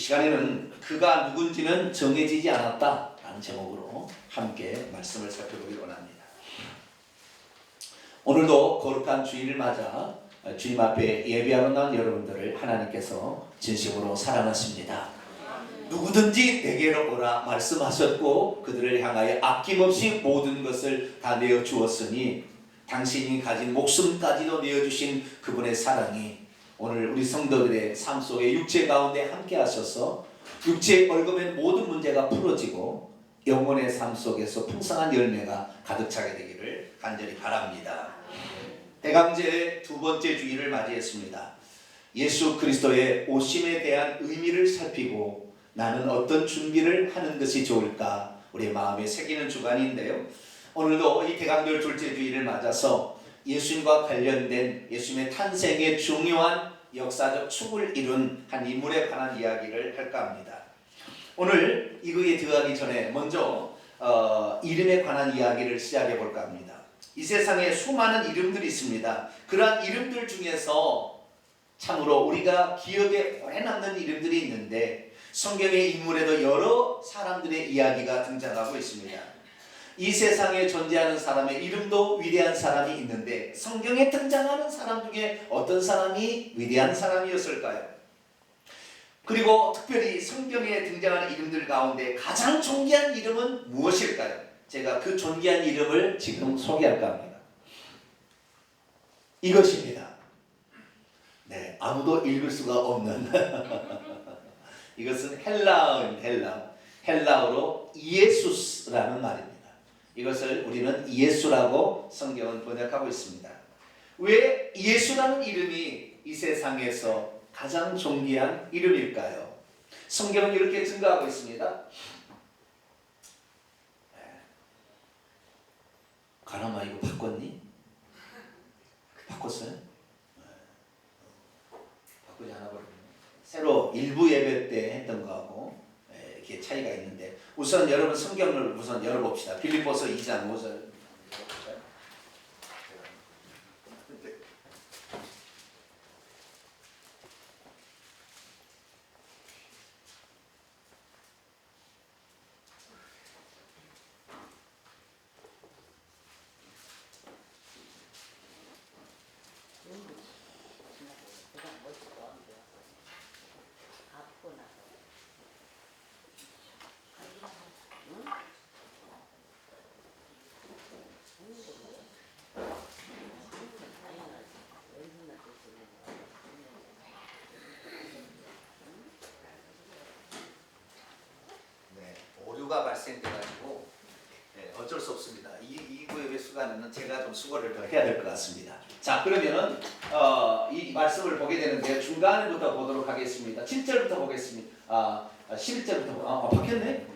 시간에는 그가 누군지는 정해지지 않았다라는 제목으로 함께 말씀을 살펴보길 원합니다. 오늘도 거룩한 주일을 맞아 주님 앞에 예배하러 나온 여러분들을 하나님께서 진심으로 사랑하십니다. 누구든지 내게로 오라 말씀하셨고 그들을 향하여 아낌없이 모든 것을 다 내어 주었으니 당신이 가진 목숨까지도 내어주신 그분의 사랑이 오늘 우리 성도들의 삶 속에 육체 가운데 함께 하셔서 육체의 얽어맨 모든 문제가 풀어지고 영혼의 삶 속에서 풍성한 열매가 가득 차게 되기를 간절히 바랍니다. 대강제의 두 번째 주일을 맞이했습니다. 예수 그리스도의 오심에 대한 의미를 살피고 나는 어떤 준비를 하는 것이 좋을까 우리 마음에 새기는 주간인데요. 오늘도 이 대강절 둘째 주일을 맞아서 예수님과 관련된 예수님의 탄생의 중요한 역사적 축을 이룬 한 인물에 관한 이야기를 할까 합니다. 오늘 이거에 들어가기 전에 먼저 이름에 관한 이야기를 시작해 볼까 합니다. 이 세상에 수많은 이름들이 있습니다. 그러한 이름들 중에서 참으로 우리가 기억에 오래 남는 이름들이 있는데 성경의 인물에도 여러 사람들의 이야기가 등장하고 있습니다. 이 세상에 존재하는 사람의 이름도 위대한 사람이 있는데 성경에 등장하는 사람 중에 어떤 사람이 위대한 사람이었을까요? 그리고 특별히 성경에 등장하는 이름들 가운데 가장 존귀한 이름은 무엇일까요? 제가 그 존귀한 이름을 지금 소개할까 합니다. 이것입니다. 네, 아무도 읽을 수가 없는 이것은 헬라어로 이에수스라는 말입니다. 이것을 우리는 예수라고 성경은 번역하고 있습니다. 왜 예수라는 이름이 이 세상에서 가장 존귀한 이름일까요? 성경은 이렇게 증거하고 있습니다. 가람아 이거 바꿨니? 바꿨어요? 바꾸지 않아 버렸네. 새로 일부 예배 때 했던 거하고 이렇게 차이가 있는데 우선 여러분 성경을 우선 열어봅시다. 빌립보서 2장 5절. 오류가 발생돼가지고 어쩔 수 없습니다. 이 구역의 수간은 제가 좀 수고를 더 해야 될 것 같습니다. 자, 그러면은 이 말씀을 보게 되는데 중간부터 보도록 하겠습니다. 7절부터 보겠습니다. 11절부터 바뀌었네?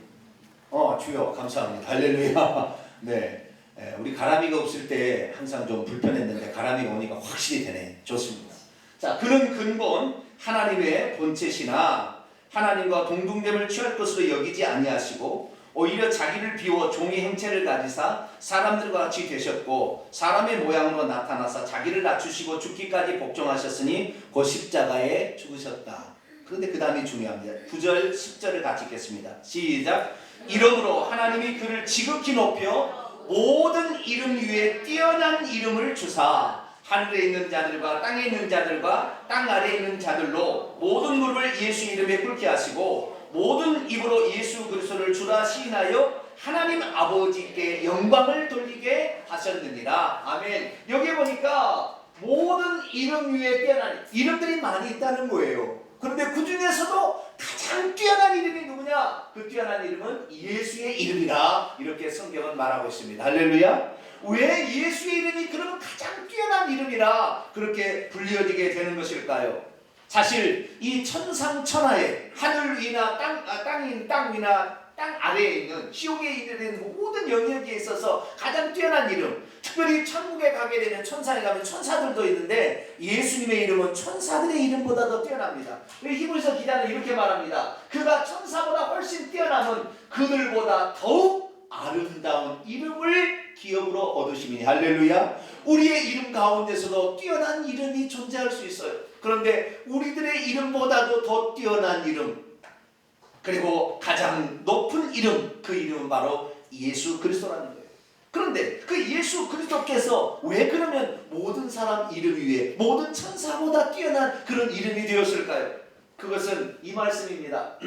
주여 감사합니다. 할렐루야. 네, 우리 가람이가 없을 때 항상 좀 불편했는데 가람이가 오니까 확실히 되네. 좋습니다. 자, 그런 근본 하나님의 본체시나 하나님과 동등됨을 취할 것으로 여기지 아니하시고 오히려 자기를 비워 종의 행체를 가지사 사람들과 같이 되셨고 사람의 모양으로 나타나사 자기를 낮추시고 죽기까지 복종하셨으니 곧 십자가에 죽으셨다. 그런데 그 다음이 중요합니다. 9절 10절을 같이 읽겠습니다. 시작. 이러므로 하나님이 그를 지극히 높여 모든 이름 위에 뛰어난 이름을 주사 하늘에 있는 자들과 땅에 있는 자들과 땅 아래에 있는 자들로 모든 무릎을 예수 이름에 꿇게 하시고 모든 입으로 예수 그리스도를 주라 시인하여 하나님 아버지께 영광을 돌리게 하셨느니라. 아멘. 여기 보니까 모든 이름 위에 뛰어난 이름들이 많이 있다는 거예요. 그런데 그 중에서도 가장 뛰어난 이름이 누구냐? 그 뛰어난 이름은 예수의 이름이다. 이렇게 성경은 말하고 있습니다. 할렐루야. 왜 예수의 이름이 그러면 가장 뛰어난 이름이라 그렇게 불리어지게 되는 것일까요? 사실 이 천상천하에 하늘 위나 땅 위나 땅 아래에 있는 지옥에 있는 모든 영역에 있어서 가장 뛰어난 이름, 특별히 천국에 가게 되면 천사에 가면 천사들도 있는데 예수님의 이름은 천사들의 이름보다 더 뛰어납니다. 히브리서 기자는 이렇게 말합니다. 그가 천사보다 훨씬 뛰어남은 그들보다 더욱 아름다운 이름을 기업으로 얻으시니 할렐루야. 우리의 이름 가운데서도 뛰어난 이름이 존재할 수 있어요. 그런데 우리들의 이름보다도 더 뛰어난 이름, 그리고 가장 높은 이름, 그 이름은 바로 예수 그리스도라는 거예요. 그런데 그 예수 그리스도께서 왜 그러면 모든 사람 이름 위에 모든 천사보다 뛰어난 그런 이름이 되었을까요? 그것은 이 말씀입니다.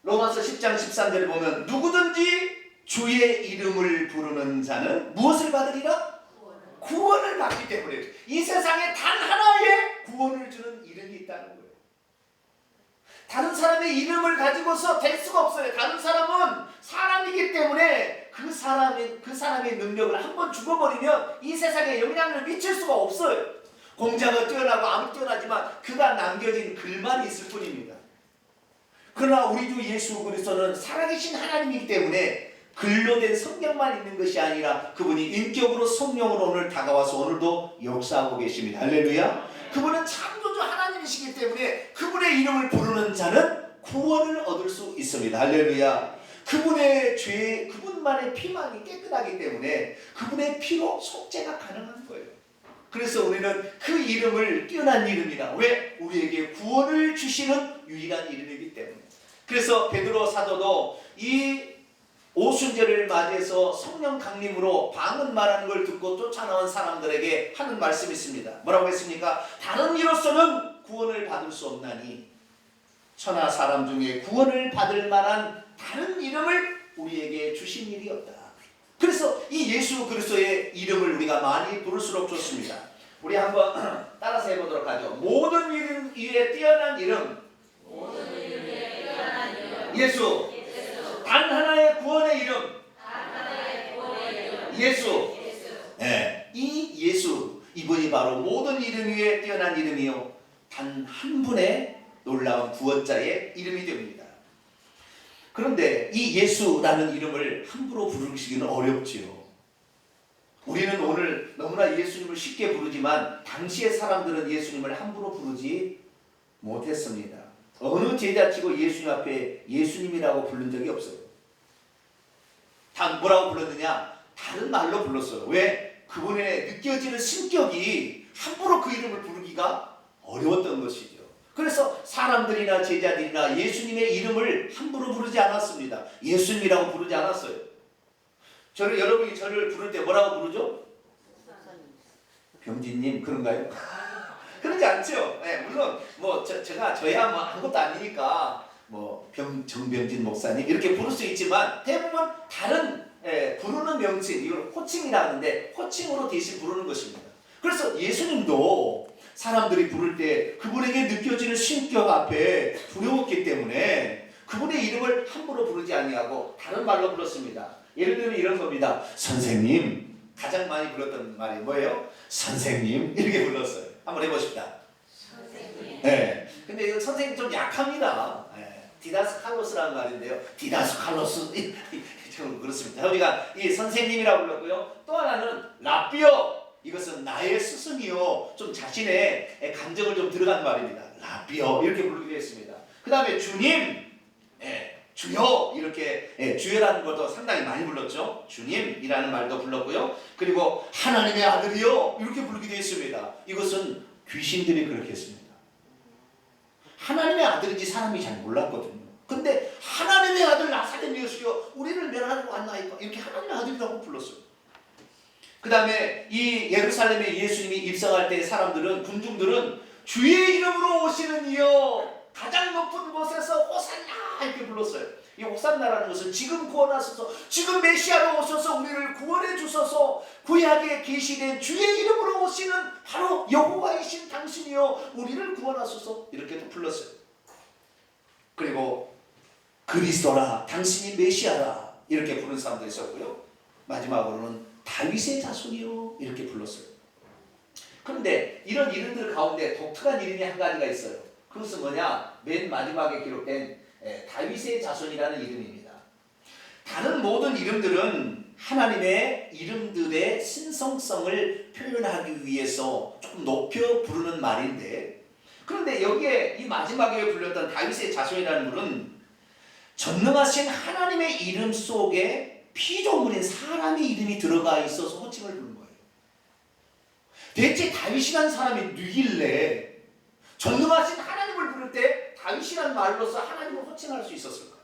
로마서 10장 13절에 보면 누구든지 주의 이름을 부르는 자는 무엇을 받으리라? 구원을 받기 때문에 이 세상에 단 하나의 구원을 주는 이름이 있다는 거예요. 다른 사람의 이름을 가지고서 될 수가 없어요. 다른 사람은 사람이기 때문에 그 사람의 능력을 한번 죽어버리면 이 세상에 영향을 미칠 수가 없어요. 공자가 뛰어나고 아무 뛰어나지만 그가 남겨진 글만 있을 뿐입니다. 그러나 우리 주 예수 그리스도는 살아계신 하나님이기 때문에 글로 된 성경만 있는 것이 아니라 그분이 인격으로 성령으로 오늘 다가와서 오늘도 역사하고 계십니다. 할렐루야. 그분은 창조주 하나님이시기 때문에 그분의 이름을 부르는 자는 구원을 얻을 수 있습니다. 할렐루야. 그분의 죄, 그분만의 피만이 깨끗하기 때문에 그분의 피로 속죄가 가능한 거예요. 그래서 우리는 그 이름을 뛰어난 이름이라. 왜? 우리에게 구원을 주시는 유일한 이름이기 때문에. 그래서 베드로 사도도 이 오순절을 맞이해서 성령 강림으로 방언 말하는 걸 듣고 쫓아나온 사람들에게 하는 말씀이 있습니다. 뭐라고 했습니까? 다른 이로서는 구원을 받을 수 없나니 천하 사람 중에 구원을 받을 만한 다른 이름을 우리에게 주신 일이 없다. 그래서 이 예수 그리스도의 이름을 우리가 많이 부를수록 좋습니다. 우리 한번 따라서 해보도록 하죠. 모든 이름 위에 뛰어난 이름 예수. 단 하나의 구원의 이름 예수. 네, 이 예수, 이분이 바로 모든 이름 위에 뛰어난 이름이요 단 한 분의 놀라운 구원자의 이름이 됩니다. 그런데 이 예수라는 이름을 함부로 부르기는 어렵지요. 우리는 오늘 너무나 예수님을 쉽게 부르지만 당시의 사람들은 예수님을 함부로 부르지 못했습니다. 어느 제자치고 예수님 앞에 예수님이라고 부른 적이 없어요. 다 뭐라고 불렀느냐? 다른 말로 불렀어요. 왜? 그분의 느껴지는 신격이 함부로 그 이름을 부르기가 어려웠던 것이죠. 그래서 사람들이나 제자들이나 예수님의 이름을 함부로 부르지 않았습니다. 예수님이라고 부르지 않았어요. 여러분이 저를 부를 때 뭐라고 부르죠? 병진님 그런가요? 그러지 않죠. 네, 물론 제가 저야 아무것도 아니니까 정병진 목사님 이렇게 부를 수 있지만 대부분 다른 부르는 명칭, 이걸 호칭이라 하는데 호칭으로 대신 부르는 것입니다. 그래서 예수님도 사람들이 부를 때 그분에게 느껴지는 신격 앞에 두려웠기 때문에 그분의 이름을 함부로 부르지 아니하고 다른 말로 불렀습니다. 예를 들면 이런 겁니다. 선생님. 가장 많이 불렀던 말이 뭐예요? 선생님 이렇게 불렀어요. 한번 해보십시다. 선생님. 네. 근데 이 선생님 좀 약합니다. 네. 디다스 칼로스라는 말인데요. 디다스 칼로스 좀 그렇습니다. 우리가 이 선생님이라고 불렀고요. 또 하나는 라비오. 이것은 나의 스승이요. 좀 자신의 감정을 좀 들어간 말입니다. 라비오 이렇게 부르기도 했습니다. 그 다음에 주님. 주여 이렇게 주여라는 것도 상당히 많이 불렀죠. 주님이라는 말도 불렀고요. 그리고 하나님의 아들이요 이렇게 부르기도 했습니다. 이것은 귀신들이 그렇게 했습니다. 하나님의 아들인지 사람이 잘 몰랐거든요. 근데 하나님의 아들 나사렛 예수여 우리를 멸하러 왔나이까 이렇게 하나님의 아들이라고 불렀어요. 그 다음에 이 예루살렘에 예수님이 입성할 때 사람들은 군중들은 주의 이름으로 오시는 이여 가장 높은 곳에서 호산나 이렇게 불렀어요. 이 호산나라는 것은 지금 구원하소서, 지금 메시아로 오셔서 우리를 구원해 주소서, 구약에 계시된 주의 이름으로 오시는 바로 여호와이신 당신이여 우리를 구원하소서 이렇게도 불렀어요. 그리고 그리스도라 당신이 메시아라 이렇게 부른 사람도 있었고요. 마지막으로는 다윗의 자손이요 이렇게 불렀어요. 그런데 이런 이름들 가운데 독특한 이름이 한 가지가 있어요. 그것은 뭐냐? 맨 마지막에 기록된 다윗의 자손이라는 이름입니다. 다른 모든 이름들은 하나님의 이름들의 신성성을 표현하기 위해서 조금 높여 부르는 말인데, 그런데 여기에 이 마지막에 불렸던 다윗의 자손이라는 분은 전능하신 하나님의 이름 속에 피조물인 사람의 이름이 들어가 있어서 호칭을 부른 거예요. 대체 다윗이라는 사람이 누길래 전능하신 하나님을 부를 때 다윗이라는 말로서 하나님을 호칭할 수 있었을까?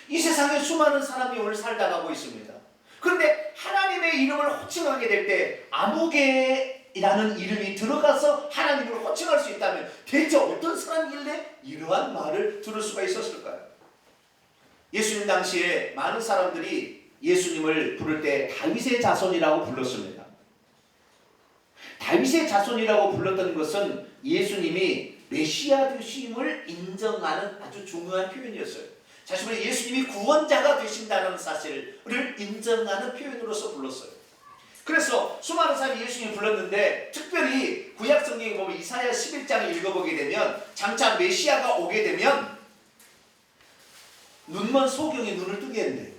이 세상에 수많은 사람이 오늘 살다가고 있습니다. 그런데 하나님의 이름을 호칭하게 될 때 아무개라는 이름이 들어가서 하나님을 호칭할 수 있다면 대체 어떤 사람이길래 이러한 말을 들을 수가 있었을까요? 예수님 당시에 많은 사람들이 예수님을 부를 때 다윗의 자손이라고 불렀습니다. 다윗의 자손이라고 불렀던 것은 예수님이 메시아 되심을 인정하는 아주 중요한 표현이었어요. 자신을 예수님이 구원자가 되신다는 사실을 인정하는 표현으로서 불렀어요. 그래서 수많은 사람이 예수님을 불렀는데 특별히 구약 성경에 보면 이사야 11장을 읽어보게 되면 장차 메시아가 오게 되면 눈먼 소경이 눈을 뜨게 한대요.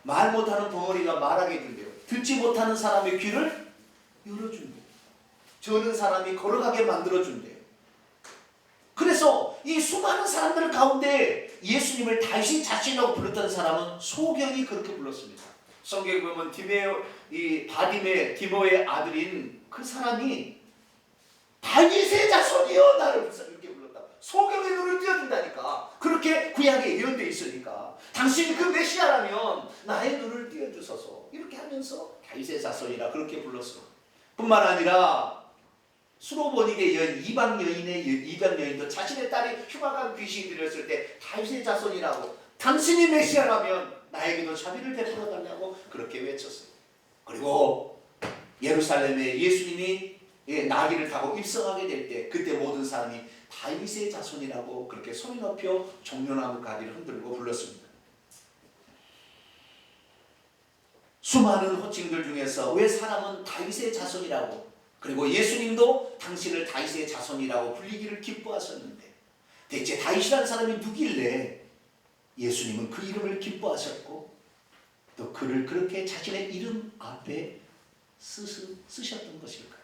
말 못하는 벙어리가 말하게 된대요. 듣지 못하는 사람의 귀를 열어준대요. 저는 사람이 걸어가게 만들어준대요. 그래서 이 수많은 사람들 가운데 예수님을 다윗의 자손이라고 불렀던 사람은 소경이 그렇게 불렀습니다. 성경에 보면 디모의 아들인 그 사람이 다윗의 자손이여 나를 이렇게 불렀다. 소경의 눈을 띄워준다니까. 그렇게 구약에 예언되어 있으니까 당신이 그 메시아라면 나의 눈을 띄워주소서 이렇게 하면서 다윗의 자손이라 그렇게 불렀어. 뿐만 아니라 수로보닉에 이은 이방 여인도 자신의 딸이 흉악한 귀신이 들렸을 때 다윗의 자손이라고 당신이 메시아라면 나에게도 자비를 베풀어 달라고 그렇게 외쳤어요. 그리고 예루살렘에 예수님이 나귀를 타고 입성하게 될 때 그때 모든 사람이 다윗의 자손이라고 그렇게 소리 높여 종려나무 가지를 흔들고 불렀습니다. 수많은 호칭들 중에서 왜 사람은 다윗의 자손이라고 그리고 예수님도 당신을 다윗의 자손이라고 불리기를 기뻐하셨는데 대체 다윗이라는 사람이 누길래 예수님은 그 이름을 기뻐하셨고 또 그를 그렇게 자신의 이름 앞에 쓰셨던 것일까요?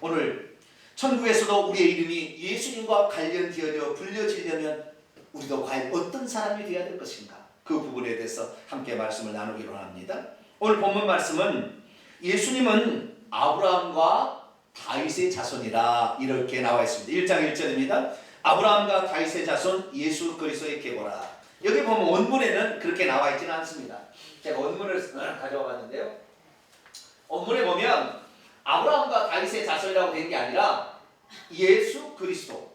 오늘 천국에서도 우리의 이름이 예수님과 관련되어 불려지려면 우리도 과연 어떤 사람이 되어야 될 것인가? 그 부분에 대해서 함께 말씀을 나누기로 합니다. 오늘 본문 말씀은 예수님은 아브라함과 다윗의 자손이라 이렇게 나와 있습니다. 1장 1절입니다. 아브라함과 다윗의 자손 예수 그리스도의 계보라. 여기 보면 원문에는 그렇게 나와 있지는 않습니다. 제가 원문을 가져와 봤는데요. 원문에 보면 아브라함과 다윗의 자손이라고 된 게 아니라 예수 그리스도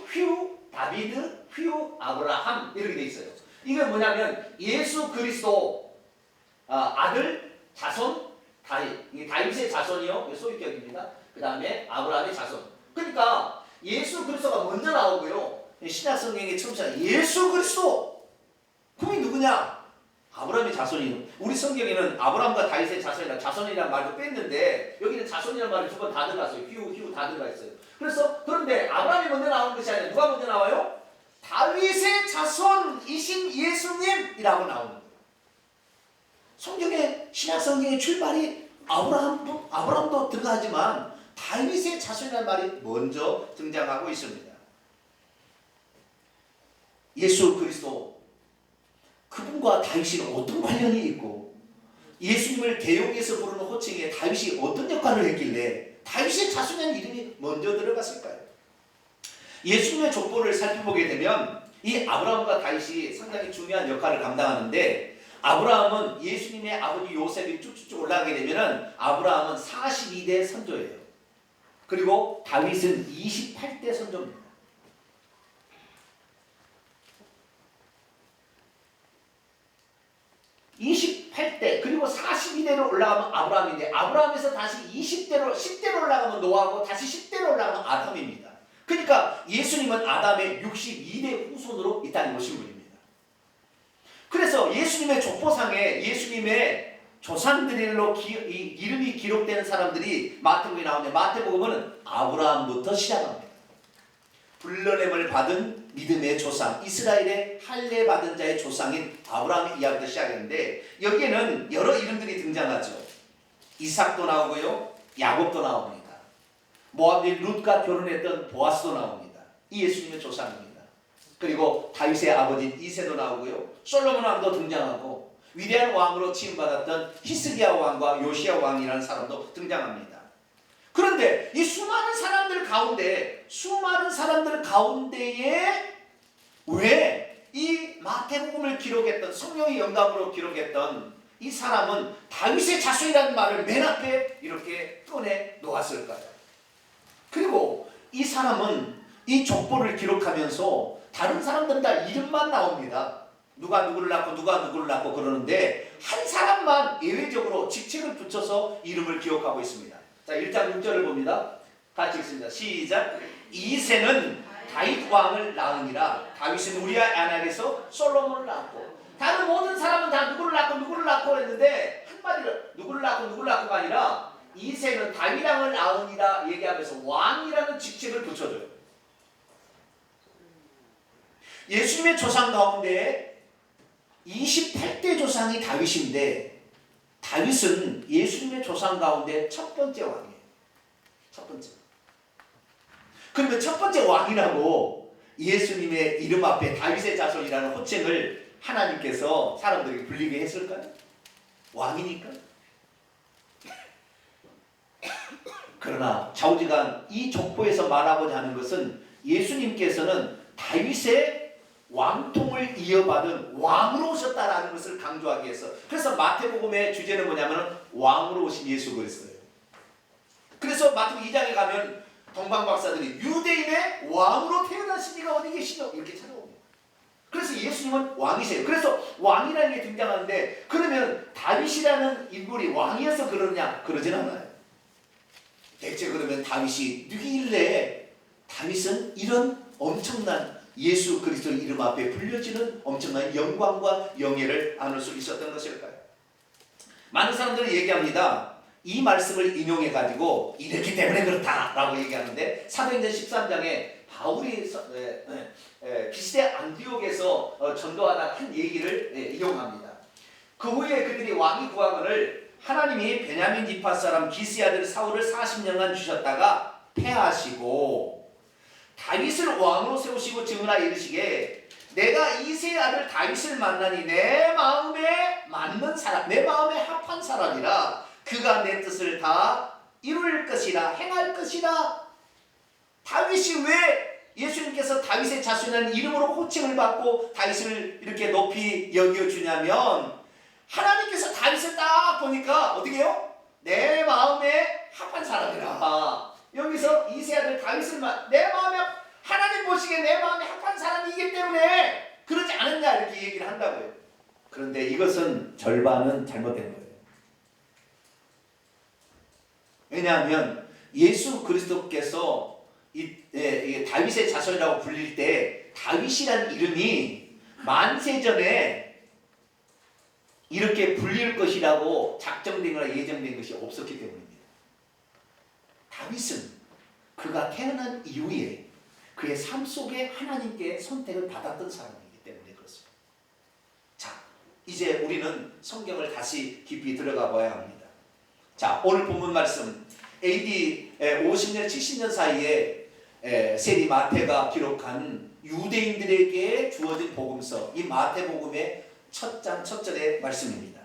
휘우 다비드 휘우 아브라함 이렇게 돼 있어요. 이건 뭐냐면 예수 그리스도 아들 자손 다윗의 자손이요 소유격입니다. 그 다음에 아브라함의 자손. 그러니까 예수 그리스도가 먼저 나오고요. 신약 성경에 처음 시작 예수 그리스도 그분이 누구냐? 아브라함의 자손이요. 우리 성경에는 아브라함과 다윗의 자손이라 자손이라는 말도 뺐는데 여기는 자손이라는 말이 두 번 다 들어갔어요. 휘우 다 들어가 있어요. 그런데 아브라함이 먼저 나오는 것이 아니라 누가 먼저 나와요? 다윗의 자손이신 예수님이라고 나오는 거예요. 성경의 신약 성경의 출발이 아브라함도 들어가지만 다윗의 자손이라는 말이 먼저 등장하고 있습니다. 예수 그리스도 그분과 다윗이 어떤 관련이 있고 예수님을 대용해서 부르는 호칭에 다윗이 어떤 역할을 했길래 다윗의 자손이라는 이름이 먼저 들어갔을까요? 예수님의 족보를 살펴보게 되면 이 아브라함과 다윗이 상당히 중요한 역할을 감당하는데 아브라함은 예수님의 아버지 요셉이 쭉쭉쭉 올라가게 되면 아브라함은 42대 선조예요. 그리고 다윗은 28대 선조입니다. 28대 그리고 42대로 올라가면 아브라함인데 아브라함에서 다시 10대로 올라가면 노아고 다시 10대로 올라가면 아담입니다. 그러니까 예수님은 아담의 62대 후손으로 이 땅에 오신 분입니다. 그래서 예수님의 족보상에 예수님의 조상들로 이름이 기록되는 사람들이 마태복음에 나오는데 마태복음은 아브라함부터 시작합니다. 불러냄을 받은 믿음의 조상, 이스라엘의 할례 받은 자의 조상인 아브라함의 이야기부터 시작했는데 여기에는 여러 이름들이 등장하죠. 이삭도 나오고요, 야곱도 나옵니다. 모압인 룻과 결혼했던 보아스도 나옵니다. 이 예수님의 조상입니다. 그리고 다윗의 아버지 이새도 나오고요, 솔로몬 왕도 등장하고 위대한 왕으로 칭받았던 히스기야 왕과 요시야 왕이라는 사람도 등장합니다. 그런데 이 수많은 사람들 가운데 수많은 사람들 가운데에 왜 이 마태복음을 기록했던 성령의 영감으로 기록했던 이 사람은 다윗의 자손이라는 말을 맨 앞에 이렇게 꺼내 놓았을까요? 그리고 이 사람은 이 족보를 기록하면서 다른 사람들은 다 이름만 나옵니다. 누가 누구를 낳고 누가 누구를 낳고 그러는데 한 사람만 예외적으로 직책을 붙여서 이름을 기억하고 있습니다. 자, 1장 6절을 봅니다. 같이 읽습니다. 시작. 이새는 다윗 왕을 낳으니라. 다윗은 우리아 아날에서 솔로몬을 낳았고. 다른 모든 사람은 다 누구를 낳고 했는데 한마디로 누구를 낳고가 아니라 이새는 다윗 왕을 낳으니라 얘기하면서 왕이라는 직책을 붙여줘요. 예수님의 조상 가운데 28대 조상이 다윗인데 다윗은 예수님의 조상 가운데 첫 번째 왕이에요. 첫 번째. 그러면 첫 번째 왕이라고 예수님의 이름 앞에 다윗의 자손이라는 호칭을 하나님께서 사람들에게 불리게 했을까요? 왕이니까. 그러나 좌우지간 이 족보에서 말하고자 하는 것은 예수님께서는 다윗의 왕통을 이어받은 왕으로 오셨다라는 것을 강조하기 위해서. 그래서 마태복음의 주제는 뭐냐면 왕으로 오신 예수 그리스도예요. 그래서 마태복음 2장에 가면 동방박사들이 유대인의 왕으로 태어나신 이가 어디 계시노? 이렇게 찾아옵니다. 그래서 예수님은 왕이세요. 그래서 왕이라는 게 등장하는데 그러면 다윗이라는 인물이 왕이어서 그러느냐? 그러진 않아요. 대체 그러면 다윗이 누구길래 다윗은 이런 엄청난 예수 그리스도 이름 앞에 불려지는 엄청난 영광과 영예를 안을 수 있었던 것일까요? 많은 사람들이 얘기합니다. 이 말씀을 인용해가지고 이랬기 때문에 그렇다라고 얘기하는데 사도행전 13장에 바울이 비시대 안디옥에서 전도하다 한 얘기를 인용합니다. 그 후에 그들이 왕이 구하거늘 하나님이 베냐민 지파 사람 기스의 아들 사울을 40년간 주셨다가 패하시고 다윗을 왕으로 세우시고 증언하 이르시게 내가 이새의 아들 다윗을 만나니 내 마음에 맞는 사람, 내 마음에 합한 사람이라 그가 내 뜻을 다 이룰 것이라 행할 것이라. 다윗이 왜 예수님께서 다윗의 자손이라는 이름으로 호칭을 받고 다윗을 이렇게 높이 여겨주냐면 하나님께서 다윗을 딱 보니까 어떻게 해요? 내 마음에 합한 사람이라. 여기서 이새의 아들 다윗을 내 마음에 하나님 보시기에 내 마음에 합한 사람이기 때문에 그러지 않았냐 이렇게 얘기를 한다고요. 그런데 이것은 절반은 잘못된 거예요. 왜냐하면 예수 그리스도께서 다윗의 자손이라고 불릴 때 다윗이라는 이름이 만세전에 이렇게 불릴 것이라고 작정된 거나 예정된 것이 없었기 때문입니다. 다윗은 그가 태어난 이후에 그의 삶 속에 하나님께 선택을 받았던 사람이기 때문에 그렇습니다. 자, 이제 우리는 성경을 다시 깊이 들어가 봐야 합니다. 자, 오늘 본문 말씀 AD 50년 70년 사이에 세리 마태가 기록한 유대인들에게 주어진 복음서, 이 마태복음의 첫 장 첫 절의 말씀입니다.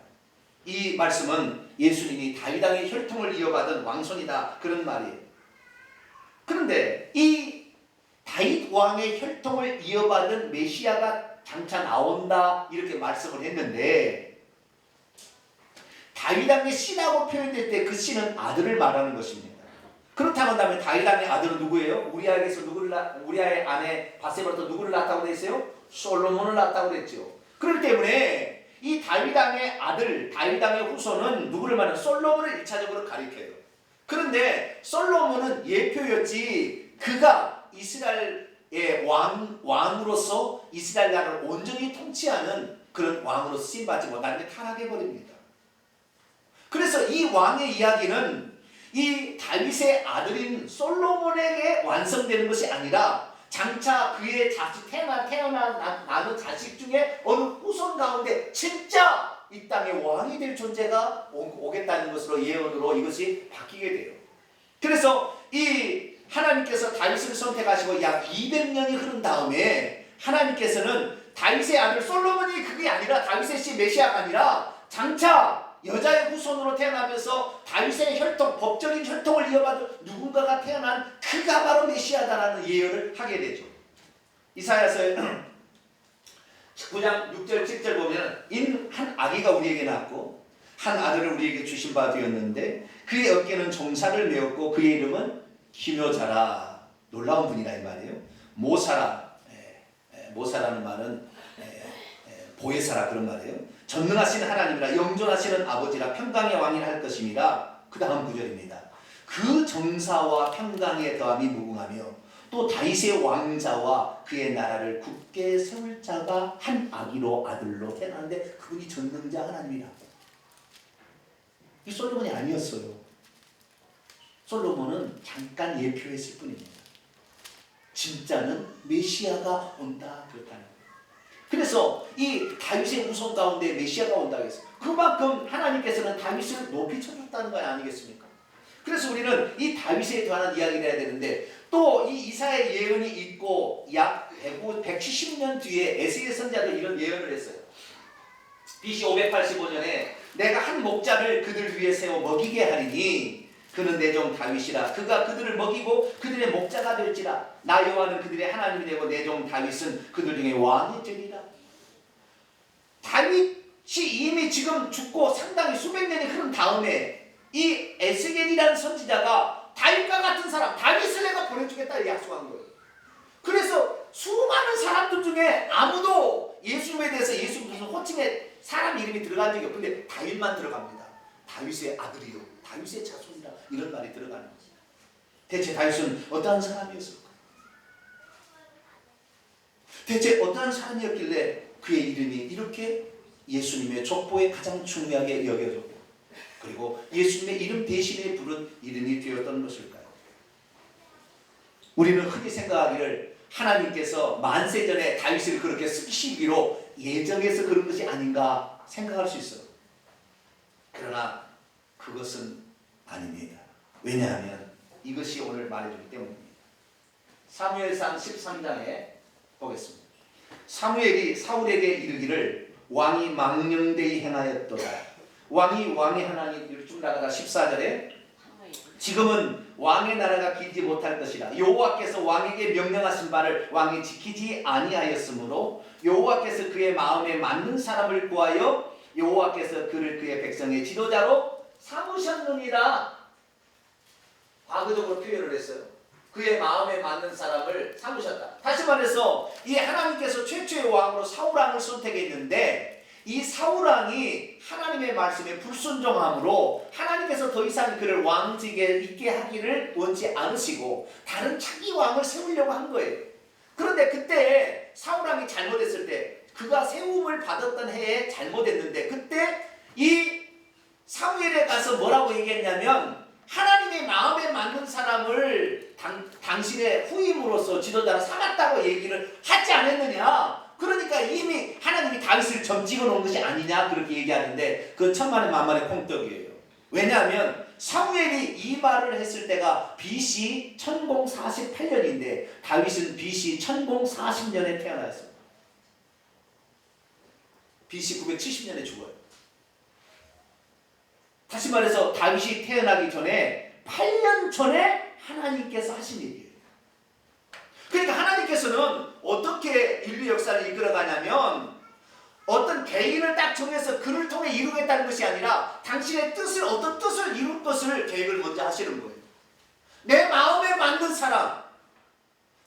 이 말씀은 예수님이 다윗 왕의 혈통을 이어받은 왕손이다 그런 말이에요. 그런데 이 다윗 왕의 혈통을 이어받은 메시아가 장차 나온다 이렇게 말씀을 했는데 다윗 왕의 씨라고 표현될 때 그 씨는 아들을 말하는 것입니다. 그렇다고 한다면 다윗 왕의 아들은 누구예요? 우리아의 아내 바세바부터 누구를 낳았다고 되어 있어요? 솔로몬을 낳았다고 그랬죠. 그렇기 때문에 이 다윗 왕의 아들, 다윗 왕의 후손은 누구를 말하는 솔로몬을 1차적으로 가리켜요. 그런데 솔로몬은 예표였지 그가 이스라엘의 왕으로서 이스라엘 나라를 온전히 통치하는 그런 왕으로 쓰임받지 못하는 게 타락해버립니다. 그래서 이 왕의 이야기는 이 다윗의 아들인 솔로몬에게 완성되는 것이 아니라 장차 그의 자식 태어나는 자식 중에 어느 후손 가운데 진짜 이 땅의 왕이 될 존재가 오겠다는 것으로 예언으로 이것이 바뀌게 돼요. 그래서 이 하나님께서 다윗을 선택하시고 약 200년이 흐른 다음에 하나님께서는 다윗의 아들 솔로몬이 그게 아니라 다윗의 씨 메시아가 아니라 장차 여자의 후손으로 태어나면서 다윗의 혈통, 법적인 혈통을 이어받은 누군가가 태어난 그가 바로 메시아다라는 예언을 하게 되죠. 이사야서에 19장 6절 7절 보면 인 한 아기가 우리에게 낳았고 한 아들을 우리에게 주신 바 되었는데 그의 어깨는 종살을 메었고 그의 이름은 기묘자라. 놀라운 분이라 이 말이에요. 모사라. 모사라는 말은 보혜사라 그런 말이에요. 전능하신 하나님이라 영존하시는 아버지라 평강의 왕이라 할 것입니다. 그 다음 구절입니다. 그 정사와 평강의 더함이 무궁하며 또 다윗의 왕자와 그의 나라를 굳게 세울 자가 한 아기로 아들로 태어났는데 그분이 전능자 하나님이라. 이 솔로몬이 아니었어요. 솔로몬은 잠깐 예표했을 뿐입니다. 진짜는 메시아가 온다 그렇다는 거예요. 그래서 이 다윗의 후손 가운데 메시아가 온다고 했어요. 그만큼 하나님께서는 다윗을 높이 쳐줬다는 거 아니겠습니까? 그래서 우리는 이 다윗에 관한 이야기를 해야 되는데 또 이 이사야의 예언이 있고 약 170년 뒤에 에스겔 선지자도 이런 예언을 했어요. BC 585년에 내가 한 목자를 그들 위에 세워 먹이게 하리니 그는 내 종 다윗이라. 그가 그들을 먹이고 그들의 목자가 될지라. 나 여호와는 그들의 하나님이 되고 내 종 다윗은 그들 중에 왕이 되리라. 다윗이 이미 지금 죽고 상당히 수백 년이 흐른 다음에 이 에스겔이라는 선지자가 다윗과 같은 사람, 다윗을 내가 보내주겠다 약속한 거예요. 그래서 수많은 사람들 중에 아무도 예수님에 대해서 예수 무슨 호칭에 사람 이름이 들어간 적이 없는데 다윗만 들어갑니다. 다윗의 아들이요, 다윗의 자손이라 이런 말이 들어가는 거죠. 대체 다윗은 어떠한 사람이었을까? 대체 어떠한 사람이었길래 그의 이름이 이렇게 예수님의 족보에 가장 중요하게 여겨졌고 그리고 예수님의 이름 대신에 부른 이름이 되었던 것일까요? 우리는 흔히 생각하기를 하나님께서 만세 전에 다윗을 그렇게 쓰시기로 예정해서 그런 것이 아닌가 생각할 수 있어요. 그러나 그것은 아닙니다. 왜냐하면 이것이 오늘 말해주기 때문입니다. 사무엘상 13장에 보겠습니다. 사무엘이 사울에게 이르기를 왕이 망령되이 행하였도다. 왕이 하나님 쭉 나가다 14절에 지금은 왕의 나라가 길지 못할 것이라. 여호와께서 왕에게 명령하신 바를 왕이 지키지 아니하였으므로 여호와께서 그의 마음에 맞는 사람을 구하여 여호와께서 그를 그의 백성의 지도자로 삼으셨느니라. 과거적으로 표현을 했어요. 그의 마음에 맞는 사람을 삼으셨다. 다시 말해서 이 하나님께서 최초의 왕으로 사울왕을 선택했는데 이 사울왕이 하나님의 말씀에 불순종함으로 하나님께서 더 이상 그를 왕직에 있게 하기를 원치 않으시고 다른 차기 왕을 세우려고 한 거예요. 그런데 그때 사울왕이 잘못했을 때 그가 세움을 받았던 해에 잘못했는데 그때 이 사무엘에 가서 뭐라고 얘기했냐면 하나님의 마음에 맞는 사람을 당신의 후임으로서 지도자로 삼았다고 얘기를 하지 않았느냐. 그러니까 이미 하나님이 다윗을 점 찍어놓은 것이 아니냐 그렇게 얘기하는데 그건 천만의 만만의 콩떡이에요. 왜냐하면 사무엘이 이 말을 했을 때가 BC 1048년인데 다윗은 BC 1040년에 태어났습니다. BC 970년에 죽어요. 다시 말해서 다윗이 태어나기 전에 8년 전에 하나님께서 하신 일이에요. 그러니까 하나님께서는 어떻게 인류 역사를 이끌어가냐면 어떤 개인을 딱 정해서 그를 통해 이루겠다는 것이 아니라 당신의 뜻을 어떤 뜻을 이룰 것을 계획을 먼저 하시는 거예요. 내 마음에 맞는 사람,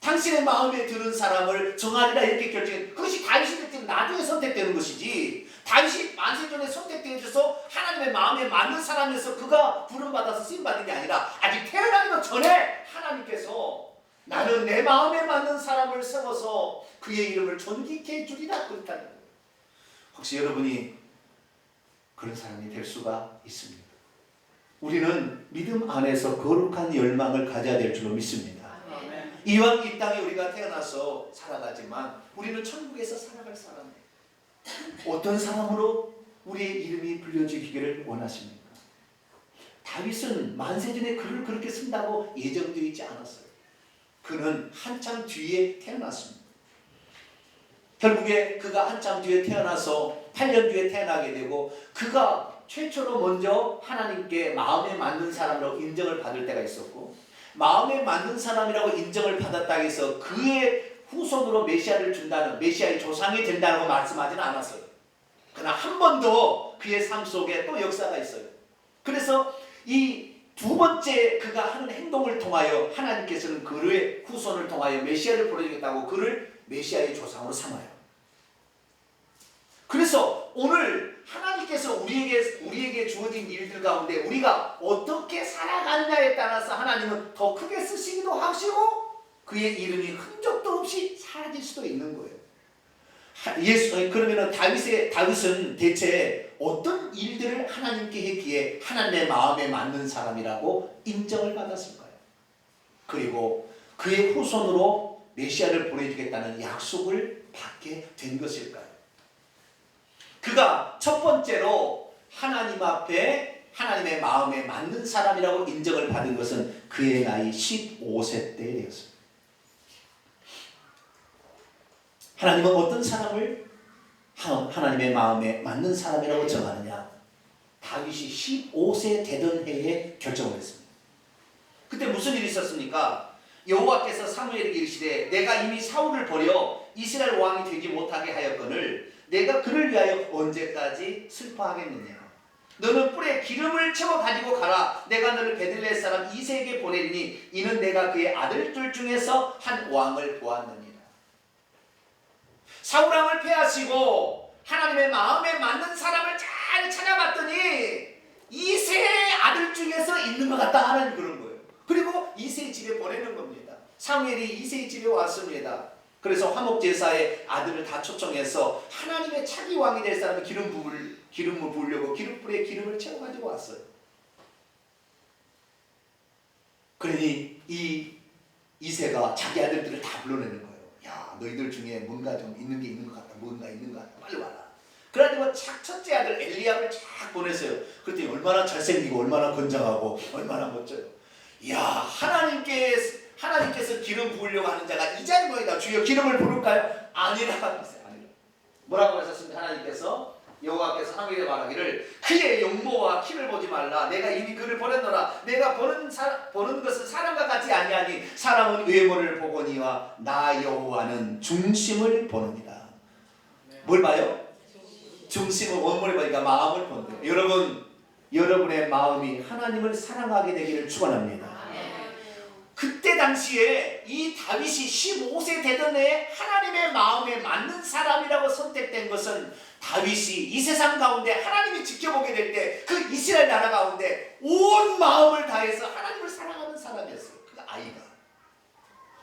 당신의 마음에 드는 사람을 정하리라 이렇게 결정해. 그것이 다윗이 됐기 때문에 나중에 선택되는 것이지 다윗이 만세전에 선택되어져서 하나님의 마음에 맞는 사람에서 그가 부름받아서 쓰임받은 게 아니라 아직 태어나기도 전에 하나님께서 나는 내 마음에 맞는 사람을 세워서 그의 이름을 존귀케 해주리라 그렇다는 거예요. 혹시 여러분이 그런 사람이 될 수가 있습니다. 우리는 믿음 안에서 거룩한 열망을 가져야 될 줄로 믿습니다. 이왕 이 땅에 우리가 태어나서 살아가지만 우리는 천국에서 살아갈 사람이에요. 어떤 사람으로 우리의 이름이 불려지기를 원하십니까? 다윗은 만세전에 그를 그렇게 쓴다고 예정되어 있지 않았어요. 그는 한참 뒤에 태어났습니다. 결국에 그가 한참 뒤에 태어나서 8년 뒤에 태어나게 되고 그가 최초로 먼저 하나님께 마음에 맞는 사람으로 인정을 받을 때가 있었고, 마음에 맞는 사람이라고 인정을 받았다 해서 그의 후손으로 메시아를 준다는, 메시아의 조상이 된다고 말씀하지는 않았어요. 그러나 한 번 더 그의 삶 속에 또 역사가 있어요. 그래서 이 두 번째 그가 하는 행동을 통하여 하나님께서는 그의 후손을 통하여 메시아를 보내주겠다고 그를 메시아의 조상으로 삼아요. 그래서 오늘 하나님께서 우리에게 주어진 일들 가운데 우리가 어떻게 살아가느냐에 따라서 하나님은 더 크게 쓰시기도 하시고 그의 이름이 흔적도 없이 사라질 수도 있는 거예요. 그러면은 다윗은 대체 어떤 일들을 하나님께 했기에 하나님의 마음에 맞는 사람이라고 인정을 받았을까요? 그리고 그의 후손으로 메시아를 보내주겠다는 약속을 받게 된 것일까요? 그가 첫 번째로 하나님 앞에 하나님의 마음에 맞는 사람이라고 인정을 받은 것은 그의 나이 15세 때에 되었습니다. 하나님은 어떤 사람을 하나님의 마음에 맞는 사람이라고 정하느냐? 다윗이 15세 되던 해에 결정을 했습니다. 그때 무슨 일이 있었습니까? 여호와께서 사무엘에게 이르시되 내가 이미 사울을 버려 이스라엘 왕이 되지 못하게 하였거늘 내가 그를 위하여 언제까지 슬퍼하겠느냐? 너는 뿔에 기름을 채워 가지고 가라. 내가 너를 베들레헴 사람 이새에게 보내리니 이는 내가 그의 아들들 중에서 한 왕을 보았느니라. 사울왕을 패하시고 하나님의 마음에 맞는 사람을 잘 찾아봤더니 이새의 아들 중에서 있는 것 같다 하는 그런 거예요. 그리고 이새의 집에 보내는 겁니다. 사무엘이 이새의 집에 왔습니다. 그래서 화목제사의 아들을 다 초청해서 하나님의 차기 왕이 될 사람이 기름을 부으려고 기름불에 기름을 채워가지고 왔어요. 그러니 이새가 자기 아들들을 다 불러내는 거예요. 야, 너희들 중에 뭔가 좀 있는 게 있는 것 같다. 뭔가 있는 것 같다. 빨리 와라. 그래가지고 첫째 아들 엘리압을 쫙 보냈어요. 그랬더니 얼마나 잘생기고 얼마나 건장하고 얼마나 멋져요. 이야, 하나님께서 기름 부으려고 하는 자가 이 자리로이다. 주여 기름을 부을까요? 아니라. 뭐라고 하셨습니까? 하나님께서 여호와께서 사무엘에게 말하기를 그의 용모와 키를 보지 말라. 내가 이미 그를 버렸노라. 내가 보는 것은 사람과 같이 아니하니 사람은 외모를 보거니와 나 여호와는 중심을 보느니라. 뭘 봐요? 중심을 원문에 보니까 마음을 본대요. 여러분의 마음이 하나님을 사랑하게 되기를 축원합니다. 그때 당시에 이 다윗이 15세 되던 해에 하나님의 마음에 맞는 사람이라고 선택된 것은 다윗이 이 세상 가운데 하나님이 지켜보게 될 때 그 이스라엘 나라 가운데 온 마음을 다해서 하나님을 사랑하는 사람이었어요. 그 아이가.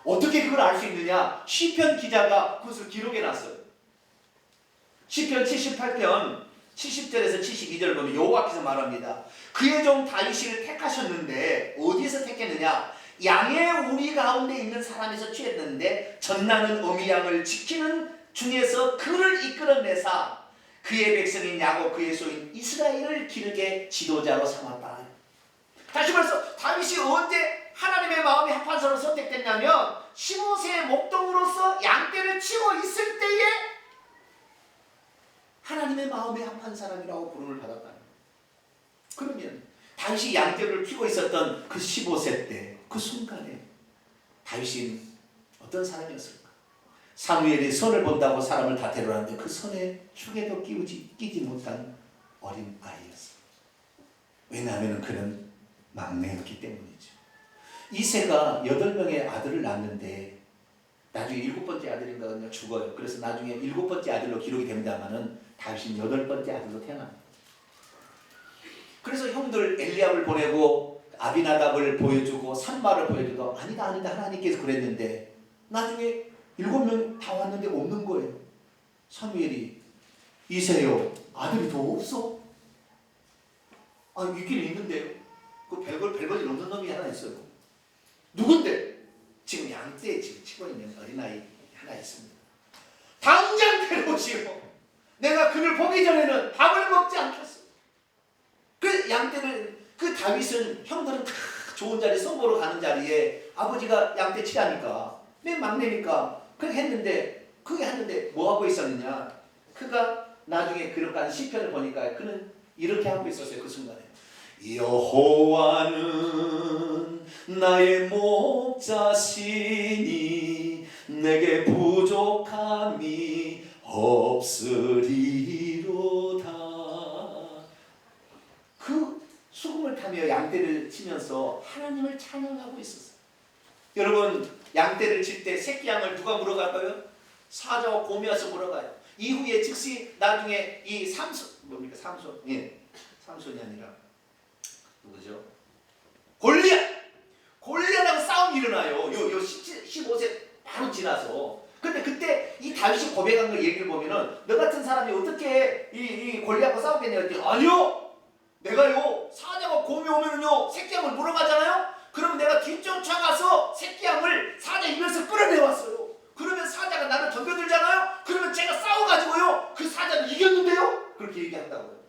어떻게 그걸 알 수 있느냐? 시편 기자가 그것을 기록해놨어요. 시편 78편 70절에서 72절을 보면 여호와께서 말합니다. 그의 종 다윗을 택하셨는데 어디서 택했느냐? 양의 우리 가운데 있는 사람에서 취했는데 전나는 어미 양을 지키는 중에서 그를 이끌어내사 그의 백성인 야곱 그의 소인 이스라엘을 기르게 지도자로 삼았다. 다시 말해서 다윗이 언제 하나님의 마음에 합한 사람으로 선택됐냐면 15세의 목동으로서 양떼를 치고 있을 때에 하나님의 마음에 합한 사람이라고 부름을 받았다는 거예요. 그러면 다윗이 양떼를 키우고 있었던 그 15세 때 그 순간에 다윗이 어떤 사람이었을까? 사무엘이 선을 본다고 사람을 다 데려왔는데 그 선에 축에도 끼지 못한 어린 아이였어요. 왜냐하면 그는 막내였기 때문이죠. 이새가 8명의 아들을 낳았는데 나중에 7번째 아들인가 죽어요. 그래서 나중에 7번째 아들로 기록이 됩니다만은 다윗은 8번째 아들로 태어납니다. 그래서 형들 엘리압을 보내고 아비나답을 보여주고 산마를 보여주고 아니다 하나님께서 그랬는데 나중에 7명 다 왔는데 없는 거예요. 사무엘이 이새요 아들이 더 없어? 아 있긴 있는데요. 그 별거지 없는 놈이 하나 있어요. 누군데? 지금 양떼에 지금 치고 있는 어린아이 하나 있습니다. 당장 데려오시오. 내가 그를 보기 전에는 밥을 먹지 않겠어. 그 양떼를 그 다윗은 형들은 다 좋은 자리 선보러 가는 자리에 아버지가 양떼 치라니까 맨 막내니까 그렇게 했는데 뭐 하고 있었느냐? 그가 나중에 기록한 시편을 보니까 그는 이렇게 하고 있었어요. 그 순간에 여호와는 나의 목자시니 내게 부족함이 없으리로다. 그 수금을 타며 양떼를 치면서 하나님을 찬양하고 있었어요. 여러분, 양떼를 칠 때 새끼 양을 누가 물어갈까요? 사자와 곰이 와서 물어가요. 이후에 즉시 나중에 이 삼손이 아니라 누구죠? 골리앗하고 싸움이 일어나요. 요 15세 바로 지나서. 근데 그때 이 다윗이 고백한 거 얘기를 보면은 너 같은 사람이 어떻게 이 골리앗과 싸우겠냐 했더니 아니요, 내가요 사자가 곰이 오면은요 새끼 양을 물어가잖아요. 그러면 내가 뒤쫓아가서 새끼 양을 사자 입에서 끌어내왔어요. 그러면 사자가 나를 덤벼들잖아요. 그러면 제가 싸워가지고요 그 사자를 이겼는데요. 그렇게 얘기한다고요.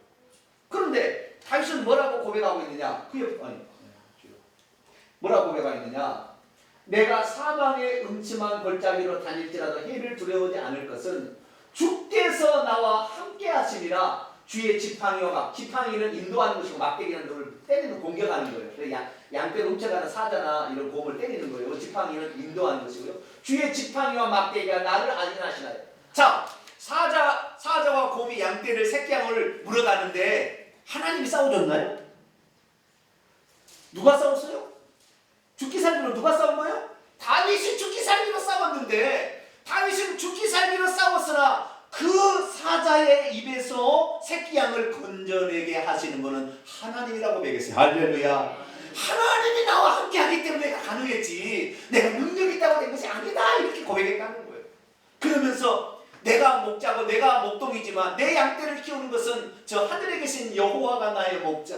그런데 다윗은 뭐라고 고백하고 있느냐? 뭐라고 고백하고 있느냐? 내가 사방의 음침한 골짜기로 다닐지라도 해를 두려워하지 않을 것은 주께서 나와 함께 하심이라. 주의 지팡이와 지팡이는 인도하는 것이고 막대기는 너를 때리는 공격하는 거예요. 그래서 양떼를 훔쳐가는 사자나 이런 곰을 때리는 거예요. 지팡이는 인도하는 것이고요. 주의 지팡이와 막대기가 나를 안인하시나요. 자, 사자와 곰이 양떼를 새끼 양을 물어가는데 하나님이 싸워줬나요? 누가 싸웠어요? 죽기 살기로 누가 싸운 거예요? 다윗이 죽기 살기로 싸웠는데, 다윗은 죽기 살기로 싸웠으나 그 사자의 입에서 새끼 양을 건져내게 하시는 분은 하나님이라고 매겼어요. 할렐루야. 하나님이 나와 함께 하기 때문에 내가 가능했지, 내가 능력이 있다고 된 것이 아니다, 이렇게 고백했다는 거예요. 그러면서 내가 목자고 내가 목동이지만 내 양떼를 키우는 것은 저 하늘에 계신 여호와가 나의 목자,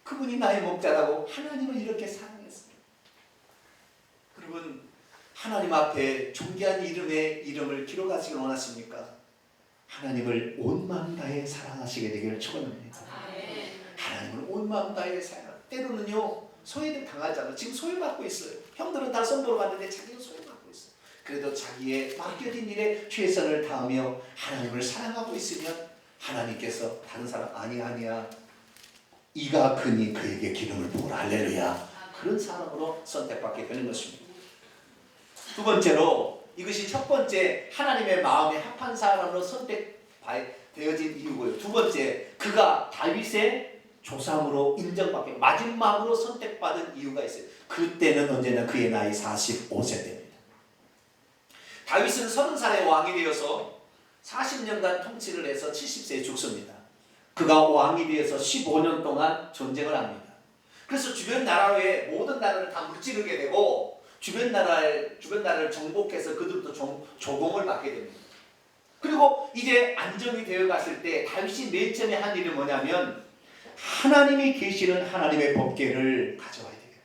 그분이 나의 목자라고 하나님을 이렇게 사랑했어요. 여러분, 하나님 앞에 존귀한 이름을 기록하시길 원하십니까? 하나님을 온 마음 다해 사랑하시게 되기를 축원합니다. 하나님을 온 마음 다해 사랑. 때로는요 소외를 당하잖아요. 지금 소외받고 있어요. 형들은 다 선보러 갔는데 자기는 소외받고 있어요. 그래도 자기의 맡겨진 일에 최선을 다하며 하나님을 사랑하고 있으면 하나님께서 다른 사람 아니야 이가 크니 그에게 기름을 부으라. 할렐루야. 그런 사람으로 선택받게 되는 것입니다. 두 번째로, 이것이 첫 번째 하나님의 마음에 합한 사람으로 선택되어진 이유고요. 두 번째, 그가 다윗의 조상으로 인정받게 마지막으로 선택받은 이유가 있어요. 그때는 언제나 그의 나이 45세 때입니다. 다윗은 30살에 왕이 되어서 40년간 통치를 해서 70세에 죽습니다. 그가 왕이 되어서 15년 동안 전쟁을 합니다. 그래서 주변 나라의 모든 나라를 다 무찌르게 되고 주변 나라를 정복해서 그들도 조공을 받게 됩니다. 그리고 이제 안정이 되어 갔을 때 다윗이 맨 처음에 한 일은 뭐냐면 하나님이 계시는 하나님의 법궤를 가져와야 되겠다,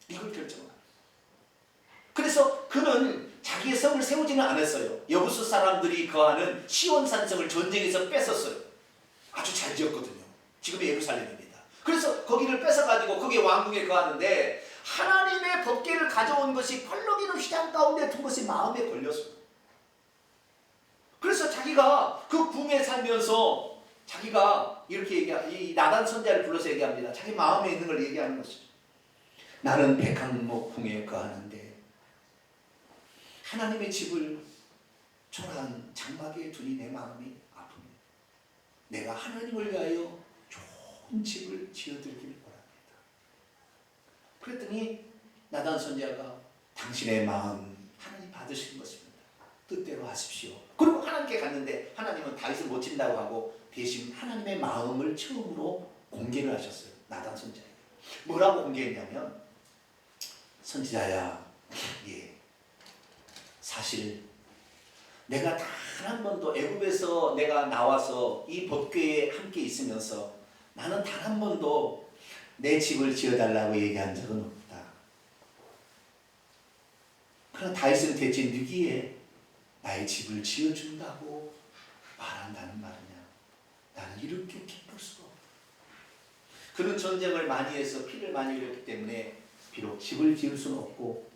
이걸 결정합니다. 그래서 그는 자기의 성을 세우지는 않았어요. 여부수 사람들이 거하는 시온산성을 전쟁에서 뺏었어요. 아주 잘 지었거든요. 지금의 예루살렘입니다. 그래서 거기를 뺏어가지고 거기에 왕궁에 거하는데 하나님의 법궤를 가져온 것이 펄럭이는 휘장 가운데 둔 것이 마음에 걸렸어요. 그래서 자기가 그 궁에 살면서 자기가 이렇게 이 나단 선자를 불러서 얘기합니다. 자기 마음에 있는 걸 얘기하는 것이죠. 나는 백향목궁에 거하는데 하나님의 집을 초라한 장막에 두니 내 마음이 아픕니다. 내가 하나님을 위하여 좋은 집을 지어드리길 바랍니다. 그랬더니 나단 선지자가 당신의 마음 하나님 받으신 것입니다. 뜻대로 하십시오. 그리고 하나님께 갔는데 하나님은 다윗을 못 친다고 하고 대신 하나님의 마음을 처음으로 공개를 하셨어요. 나단 선지자에게. 뭐라고 공개했냐면, 선지자야, 사실 내가 단 한 번도 애굽에서 내가 나와서 이 법궤에 함께 있으면서 나는 단 한 번도 내 집을 지어달라고 얘기한 적은 없다. 그러나 다윗은 대체 누구에 나의 집을 지어준다고 말한다는 말이냐? 나는 이렇게 기쁠 수가 없다. 그는 전쟁을 많이 해서 피를 많이 흘렸기 때문에 비록 집을 지을 수는 없고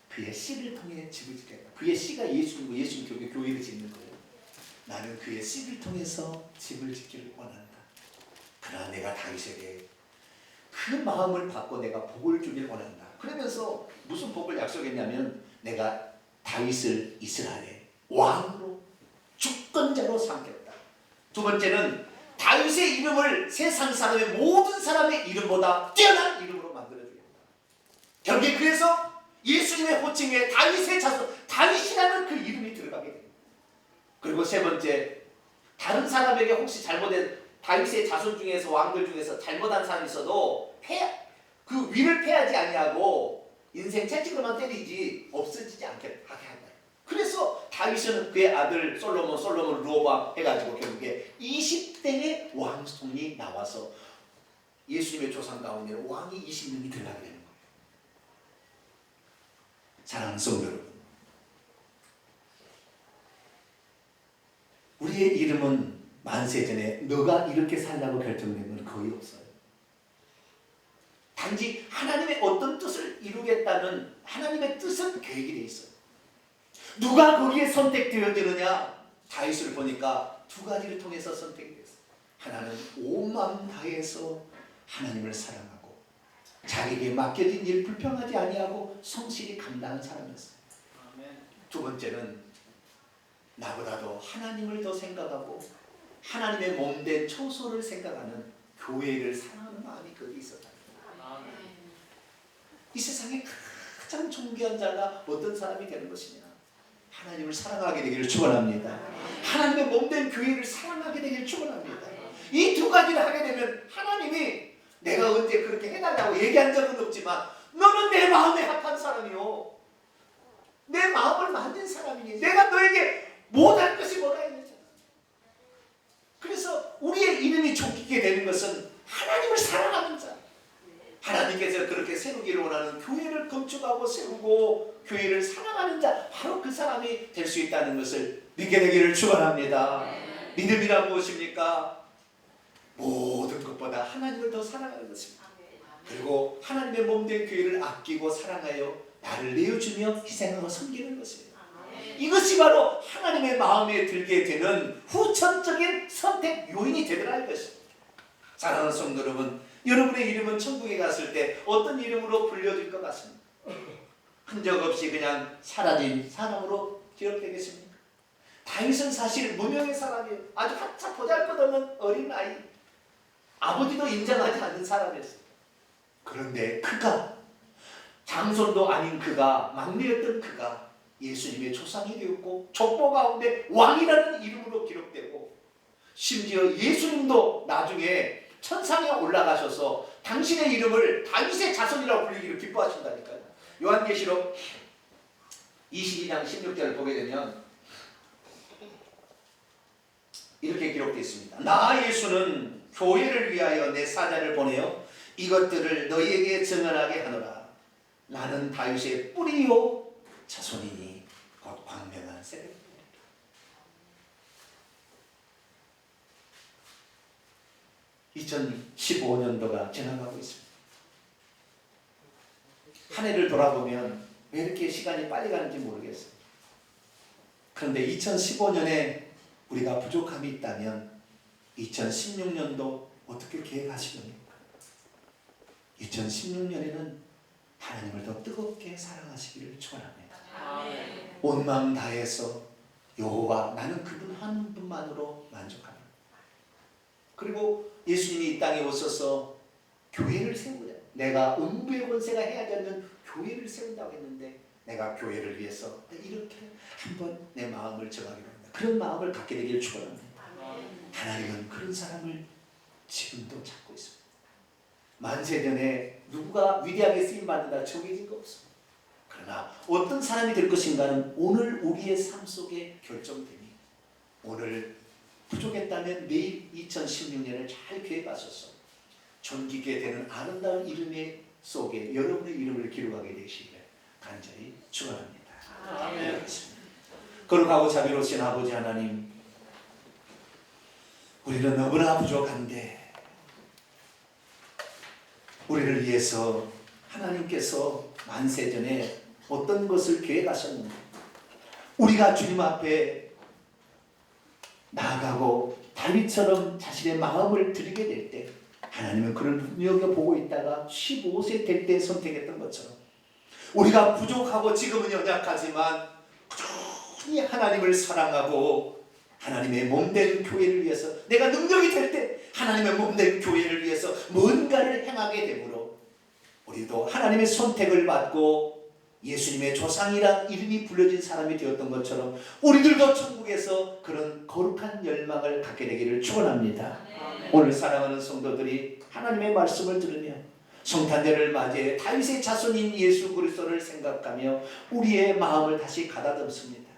그의 씨를 통해 집을 짓겠다. 그의 씨가 예수님이고 예수님 교회를 짓는 거예요. 나는 그의 씨를 통해서 집을 짓기를 원한다. 그러나 내가 다윗에게 그 마음을 받고 내가 복을 주길 원한다. 그러면서 무슨 복을 약속했냐면 내가 다윗을 이스라엘의 왕으로 주권자로 삼겠다. 두 번째는 다윗의 이름을 세상 사람의 모든 사람의 이름보다 뛰어난 이름으로 만들어주겠다. 결국에 그래서 예수님의 호칭에 다윗의 자손, 다윗이라는 그 이름이 들어가게 됩니다. 그리고 세 번째, 다른 사람에게 혹시 잘못된 다윗의 자손 중에서 왕들 중에서 잘못한 사람이 있어도 그 위를 패하지 아니하고 인생 채찍으로만 때리지 없어지지 않게 하게 한다. 그래서 다윗은 그의 아들 솔로몬 르호보암 해가지고 결국에 20대의 왕손이 나와서 예수님의 조상 가운데 왕이 20명이 들어가게 되는 거예요. 사랑하는 성도 여러분, 우리의 이름은 만세전에 너가 이렇게 살라고 결정된 건 거의 없어요. 단지 하나님의 어떤 뜻을 이루겠다는 하나님의 뜻은 계획이 돼 있어요. 누가 거기에 선택되어지느냐? 다윗을 보니까 두 가지를 통해서 선택이 됐어요. 하나는 온 마음 다해서 하나님을 사랑하고 자기에게 맡겨진 일 불평하지 아니하고 성실히 감당하는 사람이었어요. 두 번째는 나보다도 하나님을 더 생각하고 하나님의 몸된 초소를 생각하는 교회를 사랑하는 마음이 거기 있었다. 이 세상에 가장 존귀한 자가 어떤 사람이 되는 것이냐? 하나님을 사랑하게 되기를 축원합니다. 하나님의 몸된 교회를 사랑하게 되기를 축원합니다. 이 두 가지를 하게 되면 하나님이 내가 언제 그렇게 해달라고 얘기한 적은 없지만 너는 내 마음에 합한 사람이요, 내 마음을 만든 사람이니 내가 너에게 못할 것이 뭐가 있느냐. 그래서 우리의 이름이 쫓기게 되는 것은 하나님을 사랑하는 자, 하나님께서 그렇게 세우기를 원하는 교회를 건축하고 세우고 교회를 사랑하는 자, 바로 그 사람이 될 수 있다는 것을 믿게 되기를 축원합니다. 믿음이란 무엇입니까? 모든 것보다 하나님을 더 사랑하는 것입니다. 그리고 하나님의 몸된 교회를 아끼고 사랑하여 나를 내어주며 희생하고 섬기는 것입니다. 이것이 바로 하나님의 마음에 들게 되는 후천적인 선택 요인이 되더라 할 것입니다. 사랑하는 성도 여러분, 여러분의 이름은 천국에 갔을 때 어떤 이름으로 불려질 것 같습니까? 흔적 없이 그냥 사라진 사람으로 기록되겠습니까? 다윗은 사실 무명의 사람이에요. 아주 한참 보잘것없는 어린 아이, 아버지도 인정하지 않는 사람이었어요. 그런데 그가, 장손도 아닌 그가, 막내였던 그가 예수님의 조상이 되었고 족보 가운데 왕이라는 이름으로 기록되고, 심지어 예수님도 나중에 천상에 올라가셔서 당신의 이름을 다윗의 자손이라고 불리기를 기뻐하신다니까요. 요한계시록 22장 16절을 보게 되면 이렇게 기록되어 있습니다. 나 예수는 교회를 위하여 내 사자를 보내어 이것들을 너희에게 증언하게 하노라. 나는 다윗의 뿌리요 자손이니 곧 광명한 세력. 2015년도가 지나가고 있습니다. 한 해를 돌아보면 왜 이렇게 시간이 빨리 가는지 모르겠어요. 그런데 2015년에 우리가 부족함이 있다면 2016년도 어떻게 계획하시렵니까? 2016년에는 하나님을 더 뜨겁게 사랑하시기를 축원합니다. 온 마음 다해서 여호와 나는 그분 한 분만으로 만족합니다. 그리고 예수님이 이 땅에 오셔서 교회를 세우자. 내가 음부의 권세가 해야 되는 교회를 세운다고 했는데 내가 교회를 위해서 이렇게 한번 내 마음을 정하기로 합니다. 그런 마음을 갖게 되기를 축원합니다. 하나님은 그런 사람을 지금도 찾고 있습니다. 만세전에 누구가 위대하게 쓰임받는다 정해진 거 없습니다. 그러나 어떤 사람이 될 것인가는 오늘 우리의 삶 속에 결정됩니다. 오늘 부족했다면 내일 2016년을 잘 계획하셔서 존귀게 되는 아름다운 이름의 속에 여러분의 이름을 기록하게 되시기를 간절히 축원합니다. 아멘. 거룩하고 자비로우신 아버지 하나님, 우리는 너무나 부족한데 우리를 위해서 하나님께서 만세전에 어떤 것을 계획하셨는데 우리가 주님 앞에 나아가고 다윗처럼 자신의 마음을 드리게 될 때 하나님은 그를 눈여겨보고 있다가 15세 될 때 선택했던 것처럼 우리가 부족하고 지금은 연약하지만 꾸준히 하나님을 사랑하고 하나님의 몸된 교회를 위해서 내가 능력이 될 때 하나님의 몸된 교회를 위해서 뭔가를 행하게 되므로 우리도 하나님의 선택을 받고 예수님의 조상이란 이름이 불려진 사람이 되었던 것처럼 우리들도 천국에서 그런 거룩한 열망을 갖게 되기를 축원합니다. 오늘 사랑하는 성도들이 하나님의 말씀을 들으며 성탄절을 맞이해 다윗의 자손인 예수 그리스도를 생각하며 우리의 마음을 다시 가다듬습니다.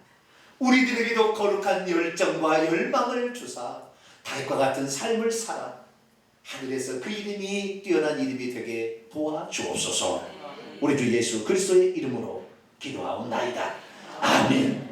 우리들에게도 거룩한 열정과 열망을 주사 다윗과 같은 삶을 살아 하늘에서 그 이름이 뛰어난 이름이 되게 도와주옵소서. 우리 주 예수 그리스도의 이름으로 기도하옵나이다. 아멘.